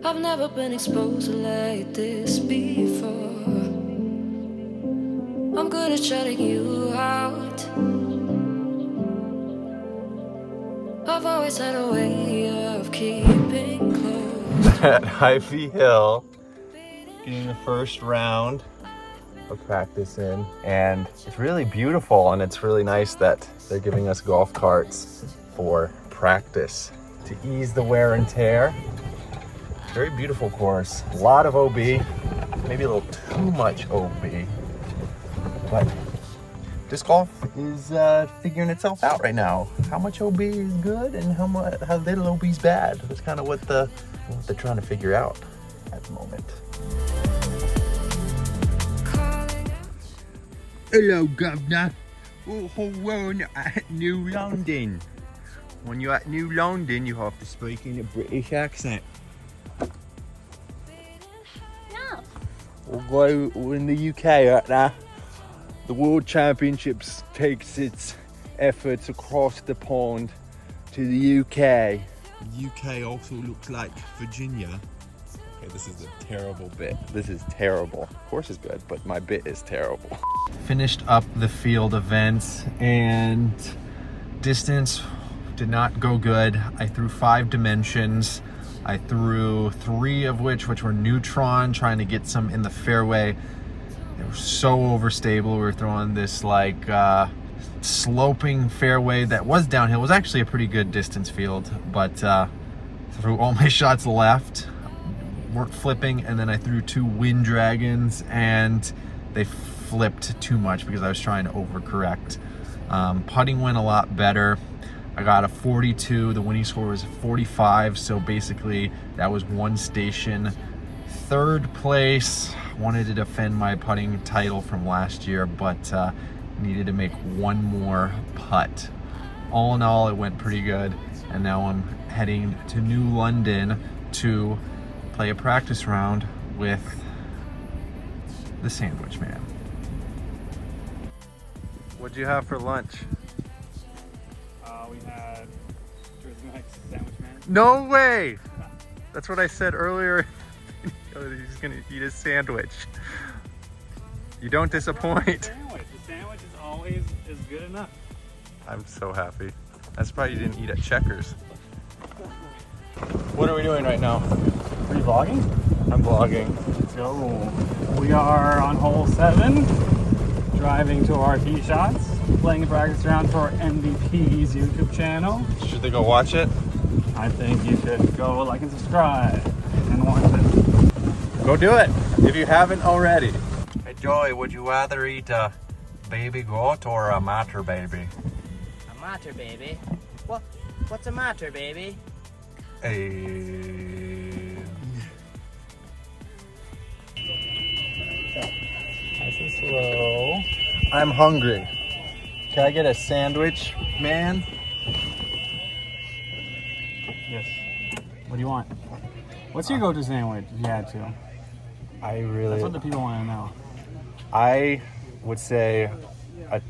I've never been exposed like this before. I'm good at shutting you out. I've always had a way of keeping close. At Ivy Hill, getting the first round of practice in, and it's really beautiful, and it's really nice that they're giving us golf carts for practice to ease the wear and tear. Very beautiful course, a lot of OB, maybe a little too much OB, but disc golf is figuring itself out right now. How much OB is good and how little OB is bad. That's kind of what they're trying to figure out at the moment. Hello, Governor. We're at New London. When you're at New London, you have to speak in a British accent. We're in the UK right now. The World Championships takes its efforts across the pond to the UK. The UK also looks like Virginia. Okay, this is a terrible bit. This is terrible. Of course it's good, but my bit is terrible. Finished up the field events and distance did not go good. I threw 5 dimensions. I threw 3 of which were neutron, trying to get some in the fairway. They were so overstable. We were throwing this like sloping fairway that was downhill. It was actually a pretty good distance field, but threw all my shots left, weren't flipping, and then I threw 2 wind dragons and they flipped too much because I was trying to overcorrect. Putting went a lot better. I got a 42, the winning score was 45, so basically that was 1 station. 3rd place, wanted to defend my putting title from last year, but needed to make 1 more putt. All in all, it went pretty good, and now I'm heading to New London to play a practice round with the Sandwich Man. What'd you have for lunch? We had Jersey Mike's Sandwich Man. No way! That's what I said earlier. He's gonna eat his sandwich. You don't disappoint. The sandwich is always good enough. I'm so happy. I'm surprised you didn't eat at Checkers. What are we doing right now? Are you vlogging? I'm vlogging. Let's go. We are on hole 7, driving to our tee shots, playing a practice round for MVP's YouTube channel. Should they go watch it? I think you should go like and subscribe and watch it. Go do it if you haven't already. Hey Joey, would you rather eat a baby goat or a matter baby? A matter baby? What's a matter baby? Nice and slow. I'm hungry. Can I get a sandwich, man? Yes. What do you want? What's your go-to sandwich if you had to? That's what the people want to know. I would say a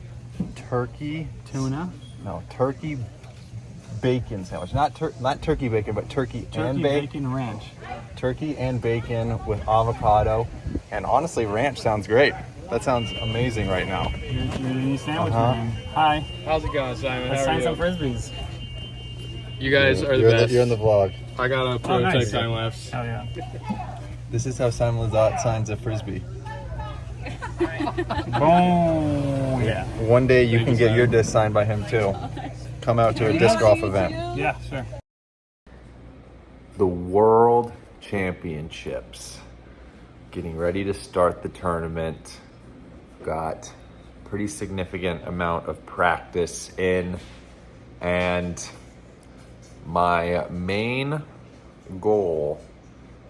turkey Tuna? No, turkey bacon sandwich. Not turkey bacon, but turkey and bacon ranch. Turkey and bacon with avocado. And honestly, ranch sounds great. That sounds amazing right now. You're the new sandwich man. Hi. How's it going, Simon? Let's How are sign some you? frisbees. You guys are the best. You're in the vlog. I got a prototype nice. time lapse. Hell yeah. This is how Simon Lazat signs a frisbee. Boom. Yeah. One day you can get your disc signed by him too. Come out to a disc golf event. Yeah, sure. The World Championships. Getting ready to start the tournament. Got pretty significant amount of practice in, and my main goal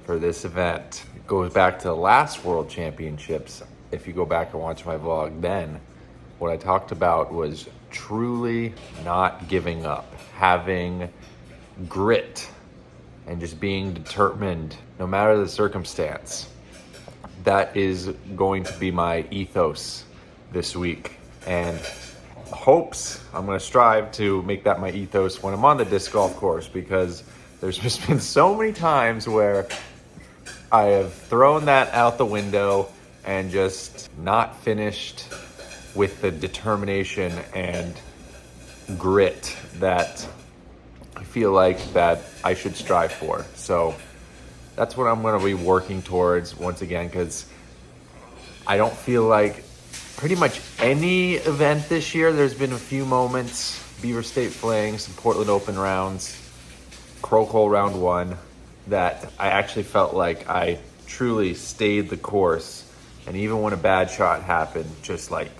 for this event goes back to the last World Championships. If you go back and watch my vlog then, what I talked about was truly not giving up, having grit, and just being determined no matter the circumstance. That is going to be my ethos this week, and I'm going to strive to make that my ethos when I'm on the disc golf course, because there's just been so many times where I have thrown that out the window and just not finished with the determination and grit that I feel like that I should strive for. So that's what I'm going to be working towards once again, because I don't feel like pretty much any event this year, there's been a few moments, Beaver State Fling, some Portland Open rounds, Croak Hole round 1, that I actually felt like I truly stayed the course. And even when a bad shot happened, just like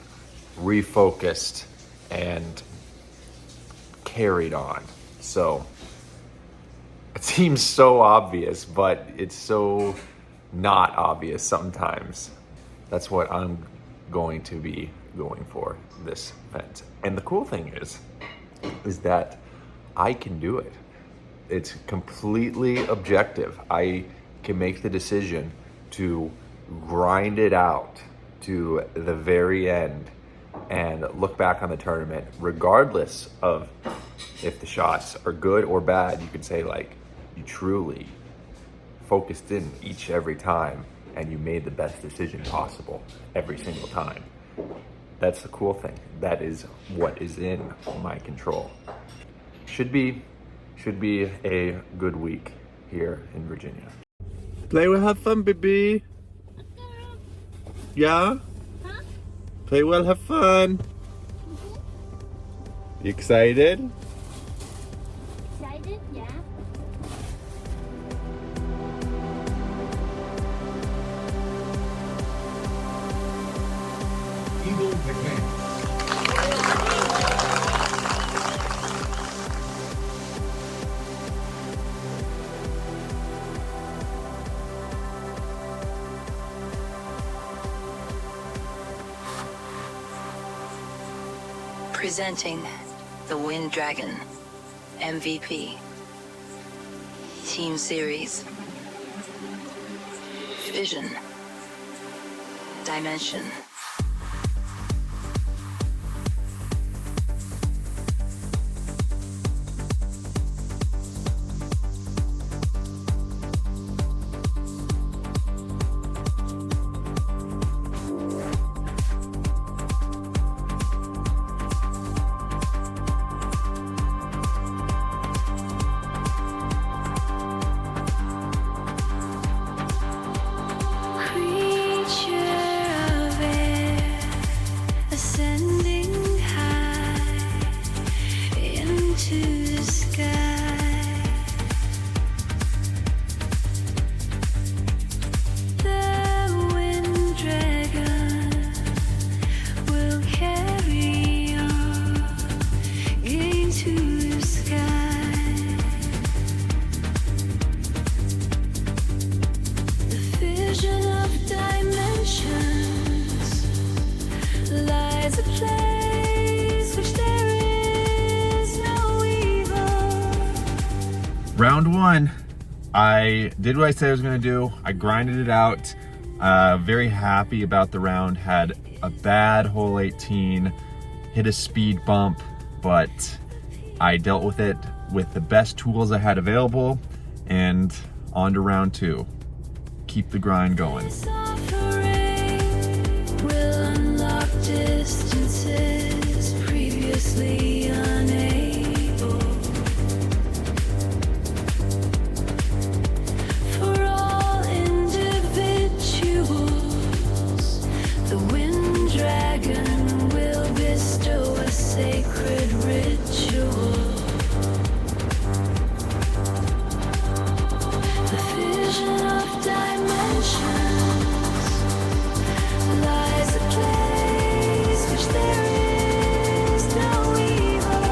refocused and carried on. So it seems so obvious, but it's so not obvious sometimes. That's what I'm going to be going for this event. And the cool thing is that I can do it. It's completely objective. I can make the decision to grind it out to the very end and look back on the tournament, regardless of if the shots are good or bad. You could say, like, you truly focused in every time and you made the best decision possible every single time. That's the cool thing. That is what is in my control. Should be a good week here in Virginia. Play well, have fun, baby. Yeah? Huh? Play well, have fun. You excited? Excited? Yeah. Eagle McMahon. Presenting the Wind Dragon MVP Team Series Vision Dimension. Round 1, I did what I said I was going to do. I grinded it out. Very happy about the round. Had a bad hole 18, hit a speed bump, but I dealt with it with the best tools I had available, and on to round 2. Keep the grind going. Will unlock distances previously unable. For all individuals, the Wind Dragon will bestow a sacred ritual. The vision of dimensions lies a place which there is no evil.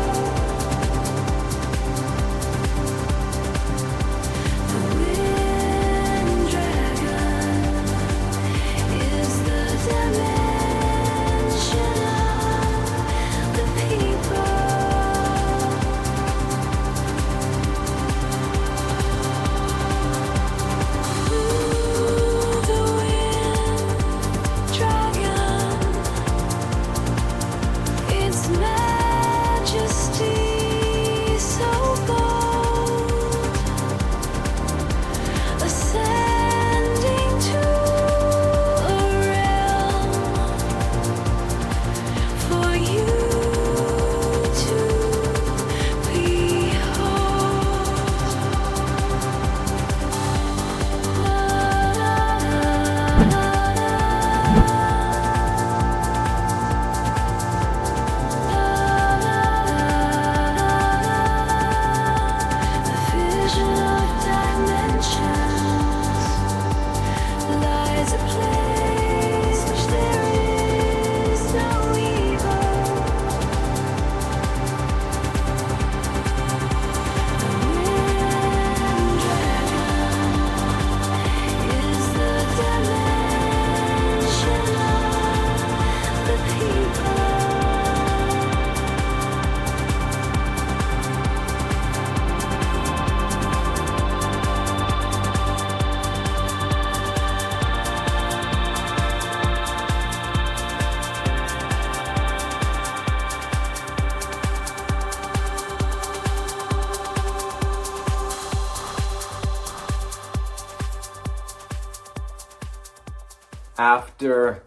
After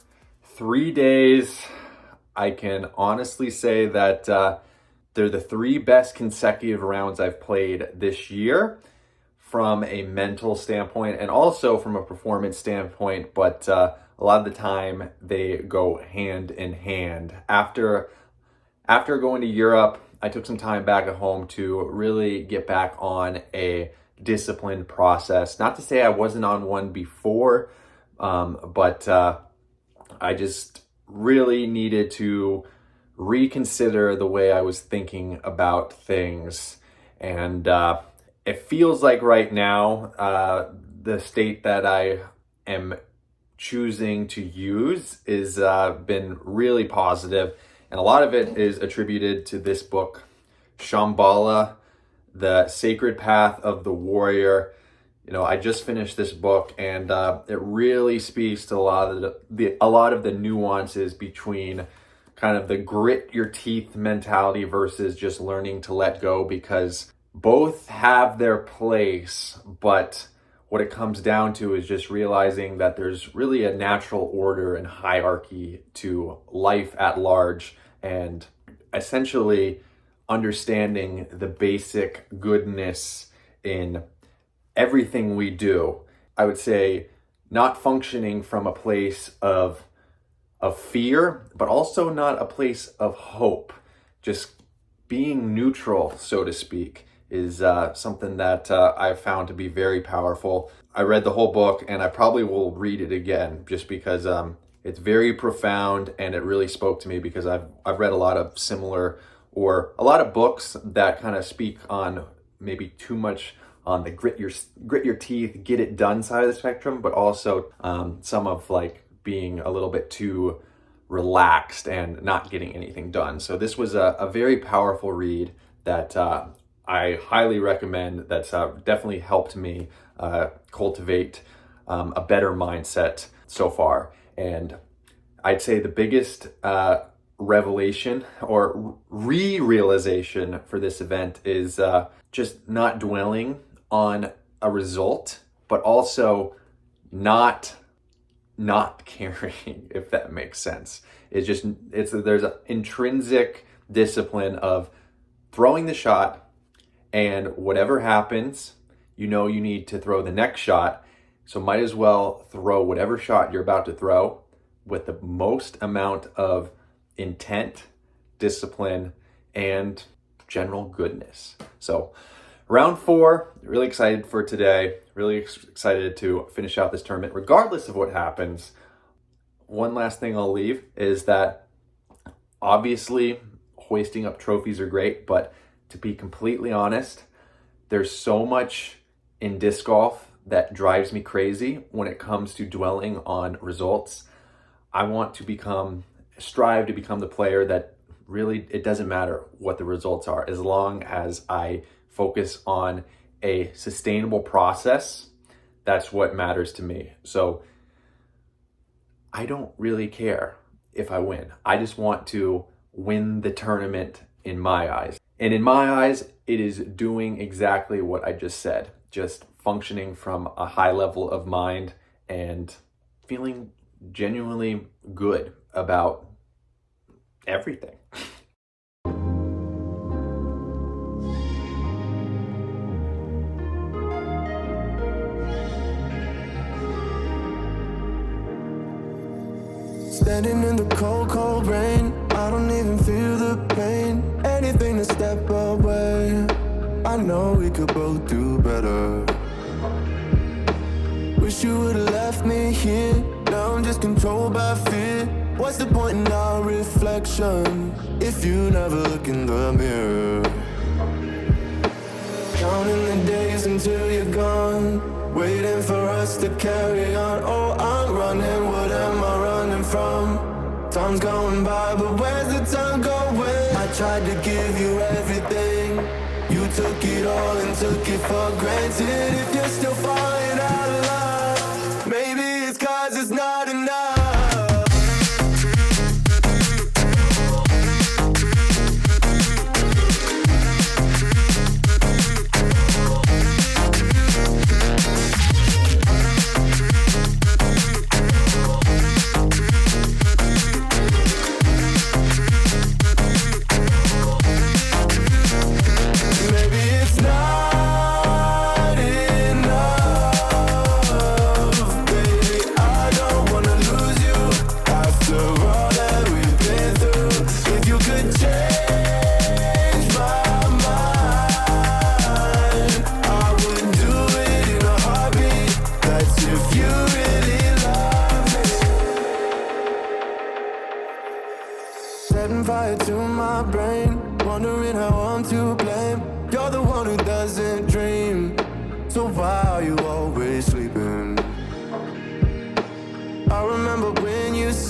3 days, I can honestly say that they're the 3 best consecutive rounds I've played this year from a mental standpoint and also from a performance standpoint, but a lot of the time they go hand in hand. After going to Europe, I took some time back at home to really get back on a disciplined process. Not to say I wasn't on one before, but I just really needed to reconsider the way I was thinking about things. And it feels like right now, the state that I am choosing to use is been really positive. And a lot of it is attributed to this book, Shambhala, The Sacred Path of the Warrior. You know, I just finished this book, and it really speaks to a lot of the nuances between kind of the grit your teeth mentality versus just learning to let go, because both have their place, but what it comes down to is just realizing that there's really a natural order and hierarchy to life at large, and essentially understanding the basic goodness in everything we do. I would say not functioning from a place of fear, but also not a place of hope. Just being neutral, so to speak, is something that I've found to be very powerful. I read the whole book, and I probably will read it again just because it's very profound, and it really spoke to me because I've read a lot of similar, or a lot of books that kind of speak on maybe too much on the grit your teeth, get it done side of the spectrum, but also some of like being a little bit too relaxed and not getting anything done. So this was a very powerful read that I highly recommend. That's definitely helped me cultivate a better mindset so far. And I'd say the biggest revelation or realization for this event is just not dwelling on a result, but also not caring, if that makes sense. There's an intrinsic discipline of throwing the shot, and whatever happens, you know you need to throw the next shot, so might as well throw whatever shot you're about to throw with the most amount of intent, discipline, and general goodness. So round 4, really excited for today, really excited to finish out this tournament regardless of what happens. One last thing I'll leave is that obviously hoisting up trophies are great, but to be completely honest, there's so much in disc golf that drives me crazy when it comes to dwelling on results. I want to strive to become the player that really, it doesn't matter what the results are, as long as I focus on a sustainable process. That's what matters to me. So I don't really care if I win. I just want to win the tournament in my eyes. And in my eyes, it is doing exactly what I just said. Just functioning from a high level of mind and feeling genuinely good about everything. Standing in the cold, cold rain, I don't even feel the pain. Anything to step away, I know we could both do better. Wish you would've left me here, now I'm just controlled by fear. What's the point in our reflection if you never look in the mirror? Counting the days until you're gone, waiting for us to carry on. Oh, I'm running, what am I running from? Time's going by, but where's the time going? I tried to give you everything, you took it all and took it for granted. If you're still falling out of love, maybe it's 'cause it's not enough.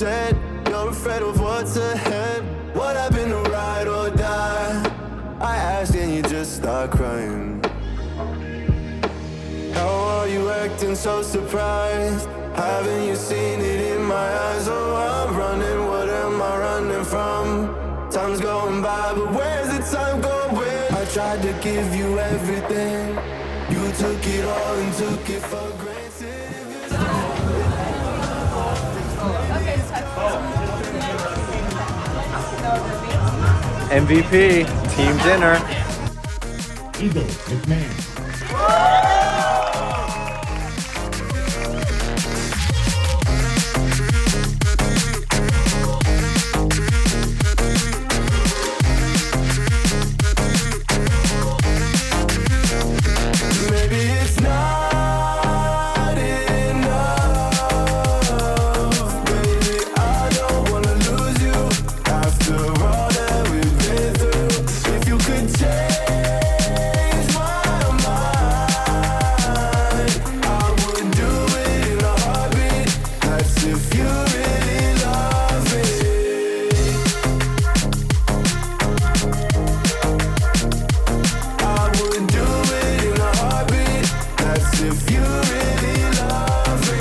said. You're afraid of what's ahead. What happened to ride or die? I asked and you just start crying. How are you acting so surprised? Haven't you seen it in my eyes? Oh, I'm running, what am I running from? Time's going by, but where's the time going? I tried to give you everything. You took it all and took it for granted. MVP, team dinner. Eagle McMahon. Maybe it's not enough, baby. I don't wanna lose you after all that we've been through. If you could change my mind, I would do it in a heartbeat. That's if you really love me. I would do it in a heartbeat. That's if you really love me.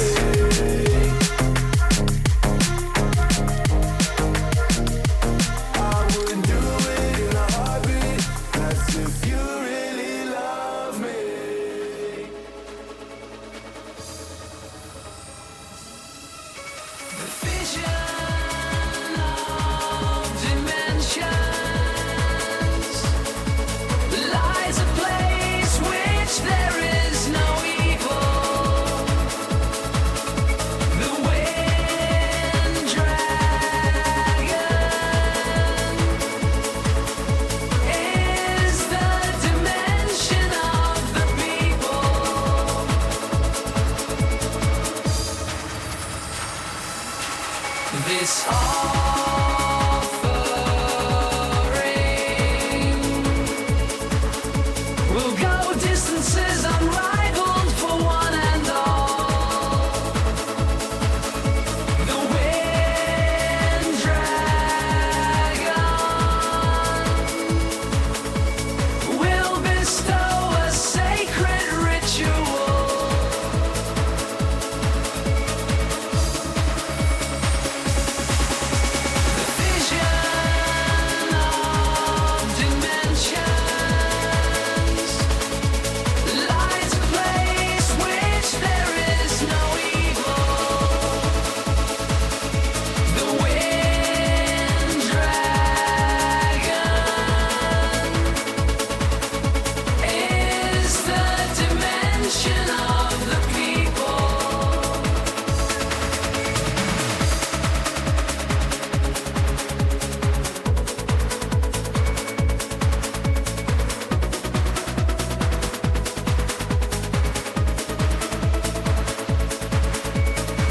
I would do it in a heartbeat. That's if you really love me. The vision of dimensions lies a place which there is no evil. The wind dragon is the dimension of the people. This offering will go distances unrivaled for one and all. The wind dragon will bestow a sacred ritual. The vision of dimensions lies a place which there is no evil. The wind dragon is the dimension of the people.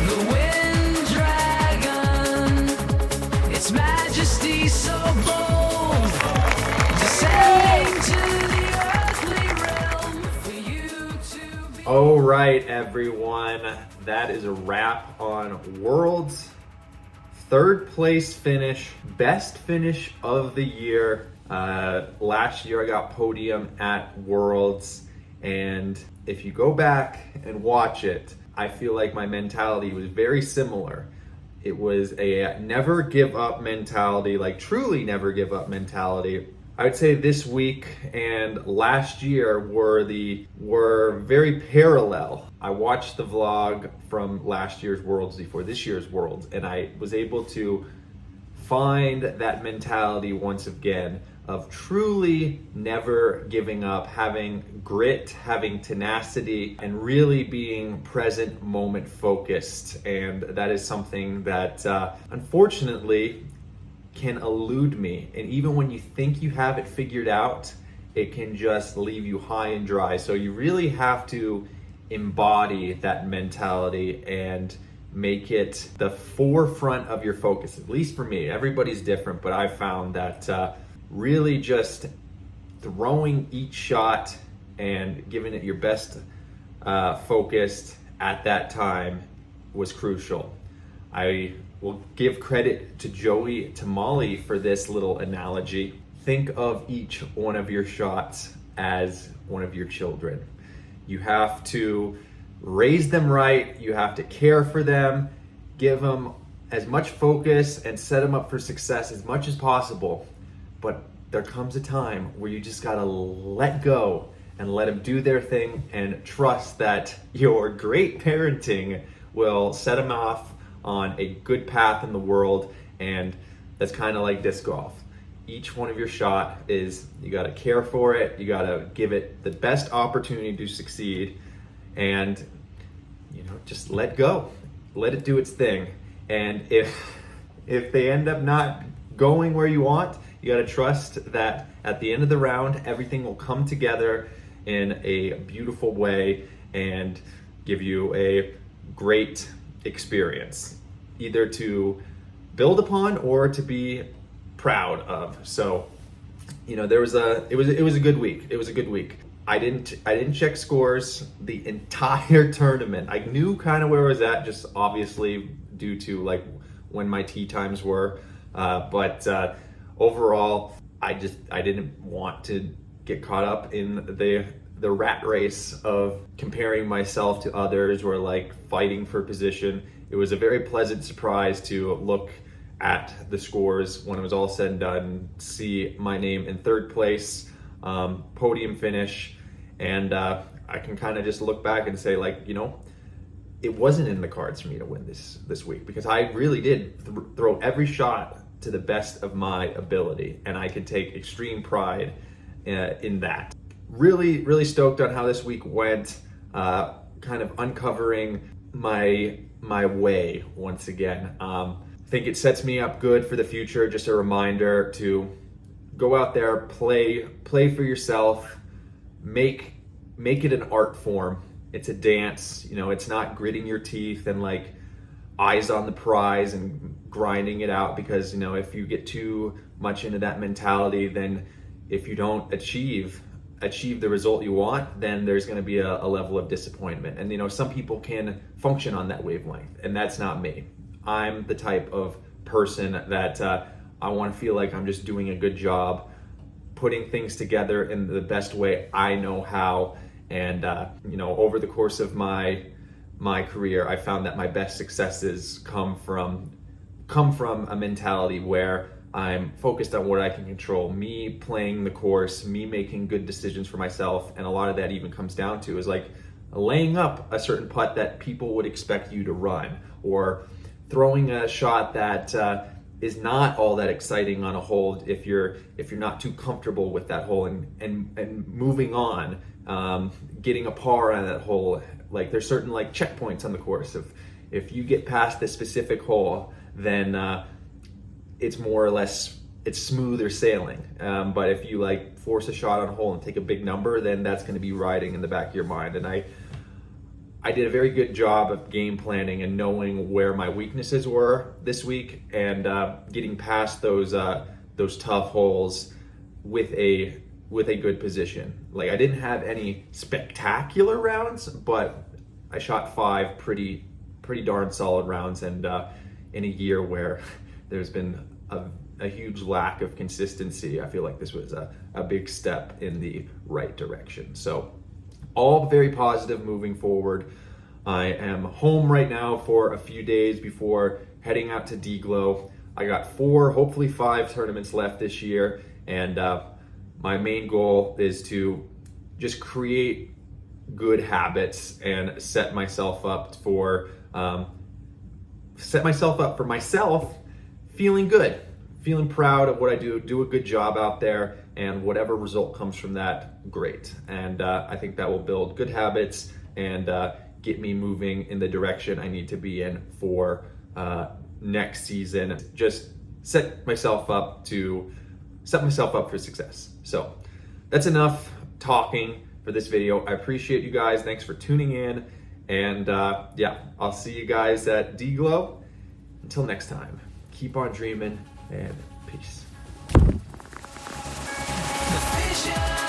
The wind dragon, its majesty so bold, descending to the earthly realm for you to be. All right, everyone, that is a wrap on Worlds. Third place finish, best finish of the year. Last year I got podium at Worlds, and if you go back and watch it, I feel like my mentality was very similar. It was a never give up mentality, like truly never give up mentality. I would say this week and last year were very parallel. I watched the vlog from last year's Worlds before this year's Worlds, and I was able to find that mentality once again of truly never giving up, having grit, having tenacity, and really being present moment focused. And that is something that unfortunately can elude me. And even when you think you have it figured out, it can just leave you high and dry. So you really have to embody that mentality and make it the forefront of your focus. At least for me, everybody's different, but I found that really just throwing each shot and giving it your best focused at that time was crucial. I we'll give credit to Joey, to Molly for this little analogy. Think of each one of your shots as one of your children. You have to raise them right, you have to care for them, give them as much focus and set them up for success as much as possible. But there comes a time where you just gotta let go and let them do their thing and trust that your great parenting will set them off on a good path in the world. And that's kind of like disc golf. Each one of your shot is, you gotta care for it, you gotta give it the best opportunity to succeed, and just let go. Let it do its thing. And if they end up not going where you want, you gotta trust that at the end of the round, everything will come together in a beautiful way and give you a great experience, either to build upon or to be proud of. So, it was a good week. It was a good week. I didn't check scores the entire tournament. I knew kind of where I was at, just obviously due to like when my tee times were. But overall, I didn't want to get caught up in the rat race of comparing myself to others or like fighting for position. It was a very pleasant surprise to look at the scores when it was all said and done, see my name in third place, podium finish, and I can kind of just look back and say, like, it wasn't in the cards for me to win this week, because I really did throw every shot to the best of my ability, and I can take extreme pride in that. Really, really stoked on how this week went, kind of uncovering my way once again. I think it sets me up good for the future. Just a reminder to go out there, play for yourself, make it an art form. It's a dance, it's not gritting your teeth and like eyes on the prize and grinding it out, because if you get too much into that mentality, then if you don't achieve the result you want, then there's going to be a level of disappointment. And some people can function on that wavelength, and that's not me. I'm the type of person that I want to feel like I'm just doing a good job, putting things together in the best way I know how. And over the course of my career, I found that my best successes come from a mentality where I'm focused on what I can control, me playing the course, me making good decisions for myself. And a lot of that even comes down to is like laying up a certain putt that people would expect you to run, or throwing a shot that is not all that exciting on a hole if you're not too comfortable with that hole, and moving on, getting a par on that hole. Like there's certain like checkpoints on the course. If you get past this specific hole, then it's more or less, it's smoother sailing. But if you like force a shot on a hole and take a big number, then that's going to be riding in the back of your mind. And I did a very good job of game planning and knowing where my weaknesses were this week, and getting past those tough holes with a good position. Like I didn't have any spectacular rounds, but I shot 5 pretty darn solid rounds. And in a year where there's been a huge lack of consistency, I feel like this was a big step in the right direction. So all very positive moving forward. I am home right now for a few days before heading out to D-Glow. I got 4, hopefully 5 tournaments left this year, and my main goal is to just create good habits and set myself up for myself feeling good, feeling proud of what I do a good job out there, and whatever result comes from that, great. And I think that will build good habits and get me moving in the direction I need to be in for next season. Just set myself up for success. So that's enough talking for this video. I appreciate you guys. Thanks for tuning in. And I'll see you guys at D-Glow. Until next time, keep on dreaming, and peace. The vision.